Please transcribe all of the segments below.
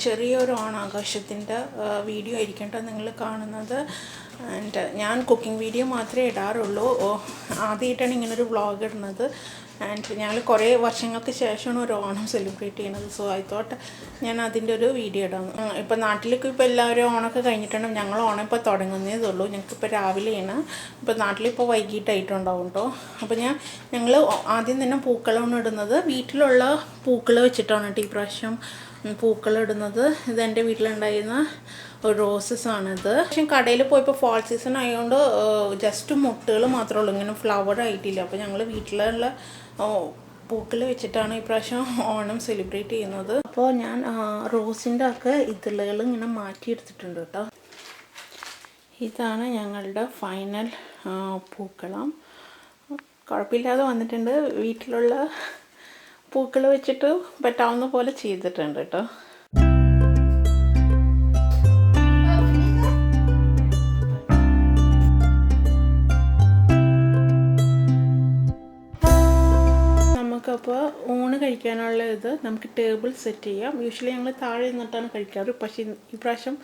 ചെറിയൊരു ഓണാഘോഷത്തിൻ്റെ വീഡിയോ ആയിരിക്കും കേട്ടോ നിങ്ങൾ കാണുന്നത്. ആൻഡ് ഞാൻ കുക്കിംഗ് വീഡിയോ മാത്രമേ ഇടാറുള്ളൂ. ആദ്യമായിട്ടാണ് ഇങ്ങനൊരു വ്ളോഗ് ഇടുന്നത്. ആൻഡ് ഞങ്ങൾ കുറേ വർഷങ്ങൾക്ക് ശേഷമാണ് ഒരു ഓണം സെലിബ്രേറ്റ് ചെയ്യുന്നത്. സോ ഐ തോട്ട് ഞാൻ അതിൻ്റെ ഒരു വീഡിയോ ഇടാം. ഇപ്പോൾ നാട്ടിലേക്ക് ഇപ്പോൾ എല്ലാവരും ഓണമൊക്കെ കഴിഞ്ഞിട്ടുണ്ട്. ഞങ്ങൾ ഓണം ഇപ്പോൾ തുടങ്ങുന്നതേ ഉള്ളൂ. ഞങ്ങൾക്കിപ്പോൾ രാവിലെയാണ്. ഇപ്പോൾ നാട്ടിലിപ്പോൾ വൈകിട്ടായിട്ടുണ്ടാവും കേട്ടോ. അപ്പോൾ ഞങ്ങൾ ആദ്യം തന്നെ പൂക്കളമാണ് ഇടുന്നത്. വീട്ടിലുള്ള പൂക്കൾ വെച്ചിട്ടാണ് കേട്ടോ ഈ പ്രാവശ്യം പൂക്കളിടുന്നത്. ഇതെൻ്റെ വീട്ടിലുണ്ടായിരുന്ന റോസസ് ആണിത്. പക്ഷേ കടയിൽ പോയപ്പോൾ ഫോൾ സീസൺ ആയതുകൊണ്ട് ജസ്റ്റ് മുട്ടുകൾ മാത്രമേ ഉള്ളൂ, ഇങ്ങനെ ഫ്ലവർ ആയിട്ടില്ല. അപ്പോൾ ഞങ്ങൾ വീട്ടിലുള്ള പൂക്കൾ വെച്ചിട്ടാണ് ഈ പ്രാവശ്യം ഓണം സെലിബ്രേറ്റ് ചെയ്യുന്നത്. അപ്പോൾ ഞാൻ റോസിൻ്റെ ഒക്കെ ഇതളുകൾ ഇങ്ങനെ മാറ്റിയെടുത്തിട്ടുണ്ട് കേട്ടോ. ഇതാണ് ഞങ്ങളുടെ ഫൈനൽ പൂക്കളം. കുഴപ്പമില്ലാതെ വന്നിട്ടുണ്ട്. വീട്ടിലുള്ള പൂക്കൾ വെച്ചിട്ട് പറ്റാവുന്ന പോലെ ചെയ്തിട്ടുണ്ട് കേട്ടോ. നമുക്കപ്പോൾ ഊണ് കഴിക്കാനുള്ള ഇത് നമുക്ക് ടേബിൾ സെറ്റ് ചെയ്യാം. യൂഷ്വലി ഞങ്ങൾ താഴെ നിന്നിട്ടാണ് കഴിക്കാറ്. പക്ഷേ ഈ പ്രാവശ്യം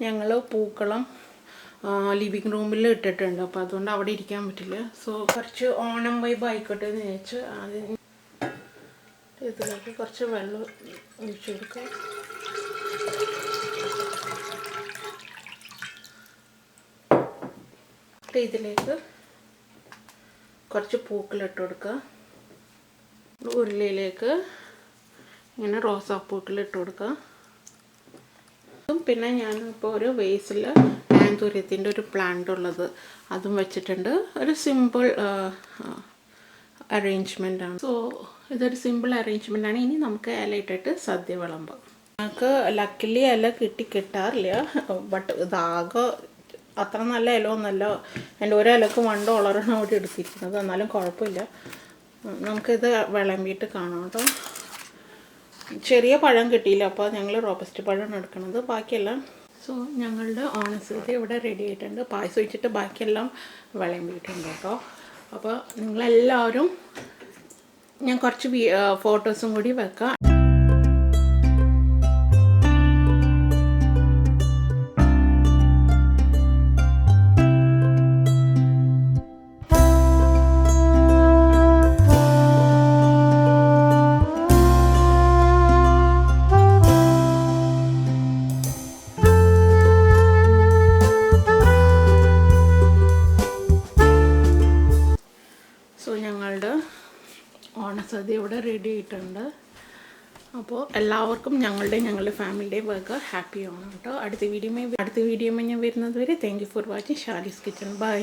ഞങ്ങൾ പൂക്കളം ലിവിങ് റൂമിൽ ഇട്ടിട്ടുണ്ട്. അപ്പോൾ അതുകൊണ്ട് അവിടെ ഇരിക്കാൻ പറ്റില്ല. സോ കുറച്ച് ഓണം വൈബ് ആയിക്കോട്ടെ എന്ന് വിചാരിച്ച് ആദ്യം ഇതിലേക്ക് കുറച്ച് വെള്ളം ഒഴിച്ചു കൊടുക്കുക. ഇതിലേക്ക് കുറച്ച് പൂക്കളിട്ട് കൊടുക്കുക. ഉരുളിയിലേക്ക് ഇങ്ങനെ റോസാപ്പൂക്കളിട്ട് കൊടുക്കുക. പിന്നെ ഞാനിപ്പോൾ ഒരു വേസിൽ ആന്തൂര്യത്തിൻ്റെ ഒരു പ്ലാന്റ് ഉള്ളത് അതും വെച്ചിട്ടുണ്ട്. ഒരു സിമ്പിൾ അറേഞ്ച്മെൻ്റ് ആണ്. സോ ഇതൊരു സിമ്പിൾ അറേഞ്ച്മെൻ്റ് ആണ്. ഇനി നമുക്ക് ഇല ഇട്ടിട്ട് സദ്യ വിളമ്പാം. നമുക്ക് ലക്കിലി ഇല കിട്ടാറില്ല. ബട്ട് ഇതാകെ അത്ര നല്ല ഇല ഒന്നല്ല. എൻ്റെ ഒരു ഇലക്ക് $1 അവിടെ എടുത്തിരിക്കുന്നത്. എന്നാലും കുഴപ്പമില്ല. നമുക്കിത് വിളമ്പിയിട്ട് കാണാം കേട്ടോ. ചെറിയ പഴം കിട്ടിയില്ല, അപ്പോൾ ഞങ്ങൾ റോബസ്റ്റ് പഴമാണ് എടുക്കുന്നത്. ബാക്കിയെല്ലാം സോ ഞങ്ങളുടെ ഓണസദ്യ ഇവിടെ റെഡി ആയിട്ടുണ്ട്. പായസം ഒഴിച്ചിട്ട് ബാക്കിയെല്ലാം വിളമ്പിയിട്ടുണ്ട് കേട്ടോ. അപ്പോൾ നിങ്ങളെല്ലാവരും ഞാൻ കുറച്ച് ഫോട്ടോസും കൂടി വെക്കാം. ഞങ്ങളുടെ ഓണസദ്യ ഇവിടെ റെഡി ആയിട്ടുണ്ട്. അപ്പോൾ എല്ലാവർക്കും ഞങ്ങളുടെ ഫാമിലിയുടെയും വക ഹാപ്പി ഓണം കേട്ടോ. അടുത്ത വീഡിയോയിൽ ഞാൻ വരുന്നത് വരെ thank you for watching Shali's kitchen. By.